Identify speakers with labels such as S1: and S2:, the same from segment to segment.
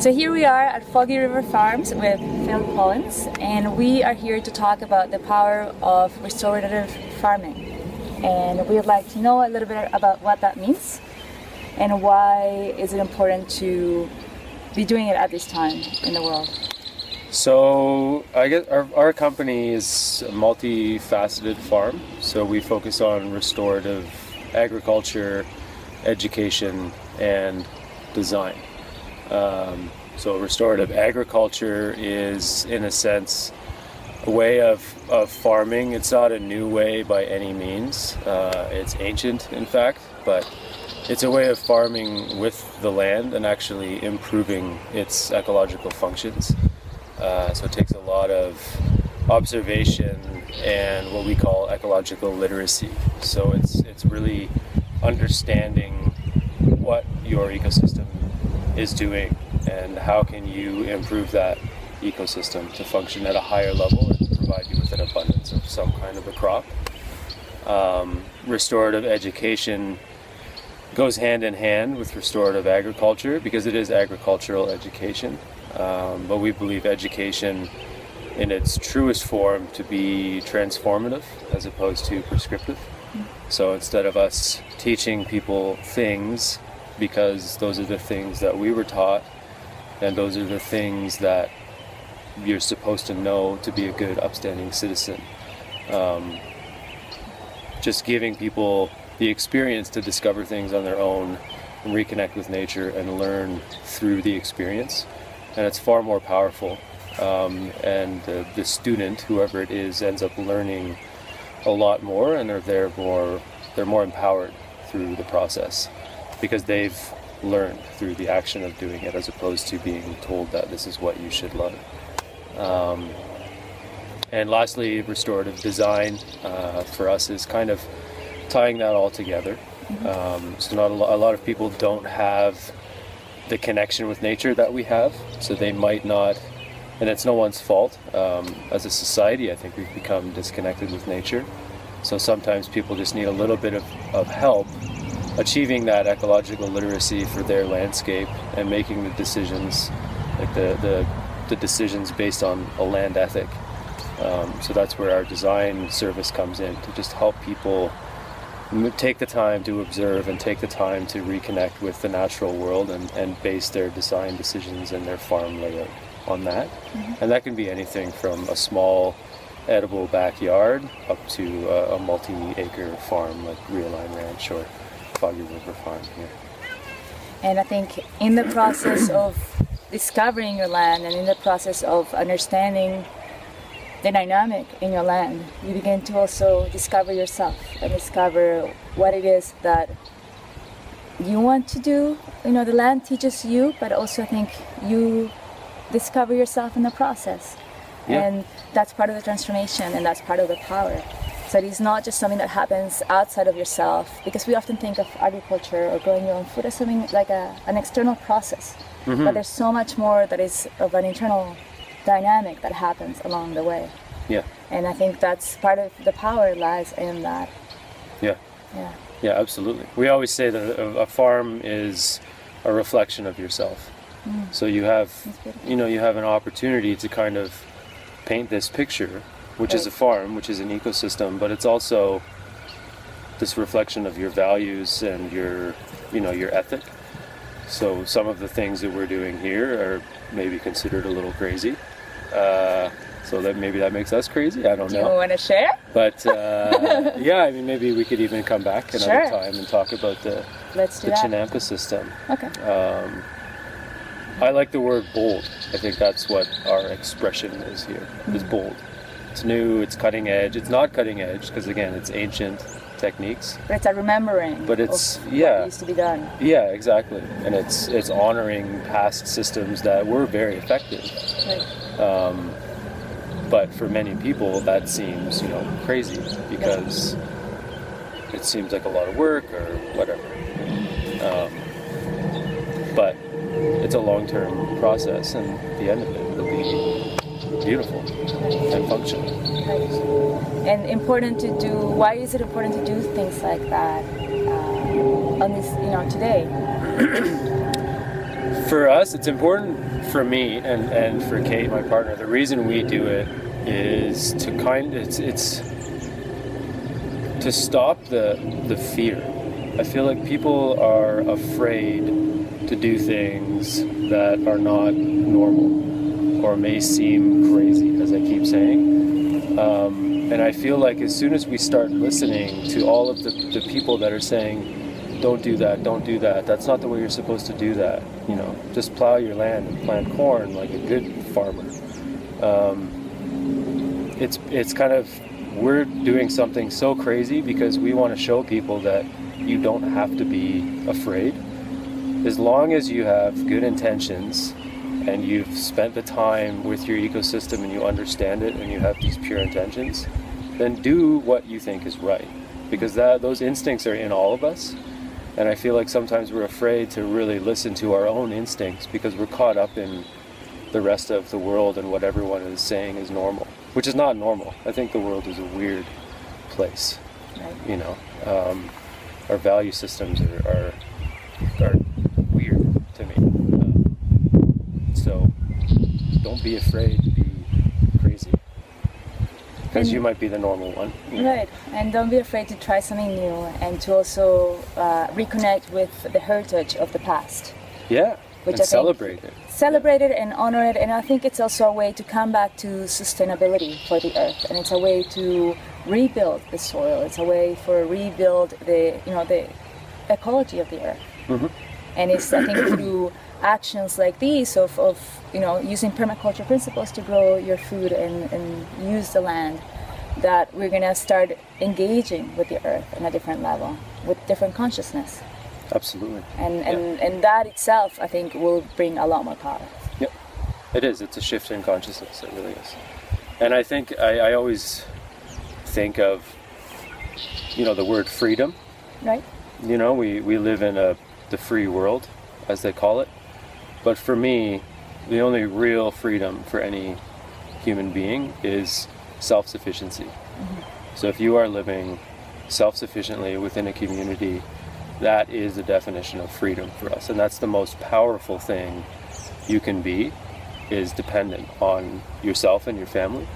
S1: So here we are at Foggy River Farms with Phil Collins, and we are here to talk about the power of restorative farming. And we would like to know a little bit about what that means and why is it important to be doing it at this time in the world.
S2: So I guess our company is a multifaceted farm. So we focus on restorative agriculture, education, and design. So restorative agriculture is, in a sense, a way of farming. It's not a new way by any means. It's ancient, in fact, but it's a way of farming with the land and actually improving its ecological functions. So it takes a lot of observation and what we call ecological literacy. So it's really understanding what your ecosystem is doing and how can you improve that ecosystem to function at a higher level and provide you with an abundance of some kind of a crop. Restorative education goes hand in hand with restorative agriculture because it is agricultural education. But we believe education in its truest form to be transformative as opposed to prescriptive. So instead of us teaching people things because those are the things that we were taught and those are the things that you're supposed to know to be a good upstanding citizen, just giving people the experience to discover things on their own and reconnect with nature and learn through the experience. And it's far more powerful, and the student, whoever it is, ends up learning a lot more, and they're more empowered through the process because they've learned through the action of doing it as opposed to being told that this is what you should learn. And lastly, restorative design for us is kind of tying that all together. So not a lot of people don't have the connection with nature that we have, so they might not, and it's no one's fault. As a society, I think we've become disconnected with nature. So sometimes people just need a little bit of help achieving that ecological literacy for their landscape and making the decisions, like the decisions based on a land ethic. So that's where our design service comes in, to just help people take the time to observe and take the time to reconnect with the natural world and base their design decisions and their farm layout on that. And that can be anything from a small edible backyard up to a multi-acre farm like Realign Ranch or Foggy River Farm here.
S1: And I think in the process of discovering your land and in the process of understanding the dynamic in your land, you begin to also discover yourself and discover what it is that you want to do. You know, the land teaches you, but also I think you discover yourself in the process.
S2: Yeah.
S1: And that's part of the transformation and that's part of the power. So it is not just something that happens outside of yourself, because we often think of agriculture or growing your own food as something like an external process. But there's so much more that is of an internal dynamic that happens along the way.
S2: Yeah.
S1: And I think that's part of the power lies in that.
S2: Yeah.
S1: Yeah.
S2: Yeah, absolutely. We always say that a farm is a reflection of yourself. So you have, you have an opportunity to kind of paint this picture, which is a farm, which is an ecosystem, but it's also this reflection of your values and your ethic. So some of the things that we're doing here are maybe considered a little crazy. So that maybe that makes us crazy. I don't know.
S1: Do you want to share?
S2: But yeah, I mean, maybe we could even come back another time and talk about the Chinampa system.
S1: Okay.
S2: I like the word bold. I think that's what our expression is here. Is bold. It's new. It's cutting edge. It's not cutting edge because again, it's ancient techniques.
S1: But it's a remembering.
S2: But it's
S1: of what used to be done.
S2: Yeah, exactly. And it's honoring past systems that were very effective.
S1: Right.
S2: But for many people, that seems crazy because it seems like a lot of work or whatever. But it's a long-term process, and at the end of it, it'll be beautiful and functional.
S1: Right. And important to do. Why is it important to do things like that on this, today?
S2: For us, it's important for me and for Kate, my partner, the reason we do it is to it's to stop the fear. I feel like people are afraid to do things that are not normal or may seem crazy, as I keep saying. And I feel like as soon as we start listening to all of the people that are saying, don't do that, that's not the way you're supposed to do that, you know, just plow your land and plant corn like a good farmer. It's kind of, we're doing something so crazy because we want to show people that you don't have to be afraid. As long as you have good intentions and you've spent the time with your ecosystem and you understand it and you have these pure intentions, then do what you think is right. Because those instincts are in all of us. And I feel like sometimes we're afraid to really listen to our own instincts because we're caught up in the rest of the world and what everyone is saying is normal, which is not normal. I think the world is a weird place,
S1: Right.
S2: you know. Our value systems are weird to me. So don't be afraid to be crazy, because you might be the normal one. You know?
S1: Right, and don't be afraid to try something new and to also reconnect with the heritage of the past.
S2: Yeah,
S1: Which
S2: and
S1: I think-
S2: celebrate it.
S1: Celebrate it and honor it, and I think it's also a way to come back to sustainability for the earth, and it's a way to rebuild the soil. It's a way for rebuild the ecology of the earth.
S2: Mm-hmm.
S1: And it's, I think, through actions like these of using permaculture principles to grow your food and use the land, that we're gonna start engaging with the earth on a different level, with different consciousness.
S2: Absolutely.
S1: And that itself, I think, will bring a lot more power.
S2: Yep. It is. It's a shift in consciousness. It really is. And I think I always think of, the word freedom.
S1: Right?
S2: We live in the free world, as they call it. But for me, the only real freedom for any human being is self-sufficiency.
S1: Mm-hmm.
S2: So if you are living self-sufficiently within a community, that is the definition of freedom for us. And that's the most powerful thing you can be, is dependent on yourself and your family.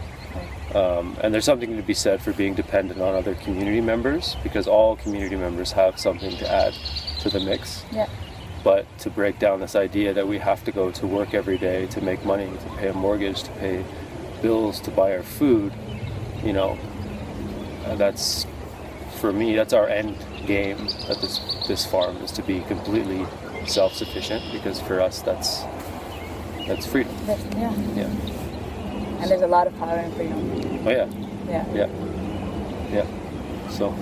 S2: And there's something to be said for being dependent on other community members, because all community members have something to add to the mix.
S1: Yeah.
S2: But to break down this idea that we have to go to work every day to make money, to pay a mortgage, to pay bills, to buy our food, that's, for me, that's our end game at this farm, is to be completely self-sufficient, because for us that's freedom.
S1: Yeah.
S2: Yeah.
S1: And there's a lot of power in freedom.
S2: Oh yeah.
S1: Yeah.
S2: Yeah. So.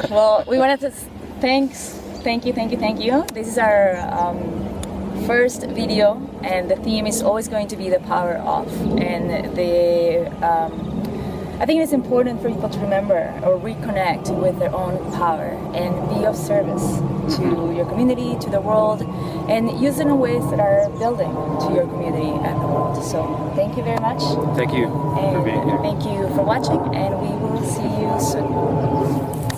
S1: Well, we wanted to thank you. This is our first video, and the theme is always going to be the power of. And I think it's important for people to remember or reconnect with their own power and be of service to your community, to the world, and use it in ways that are building to your community and the world. So thank you very much.
S2: Thank you for being here.
S1: Thank you for watching, and we will see you soon.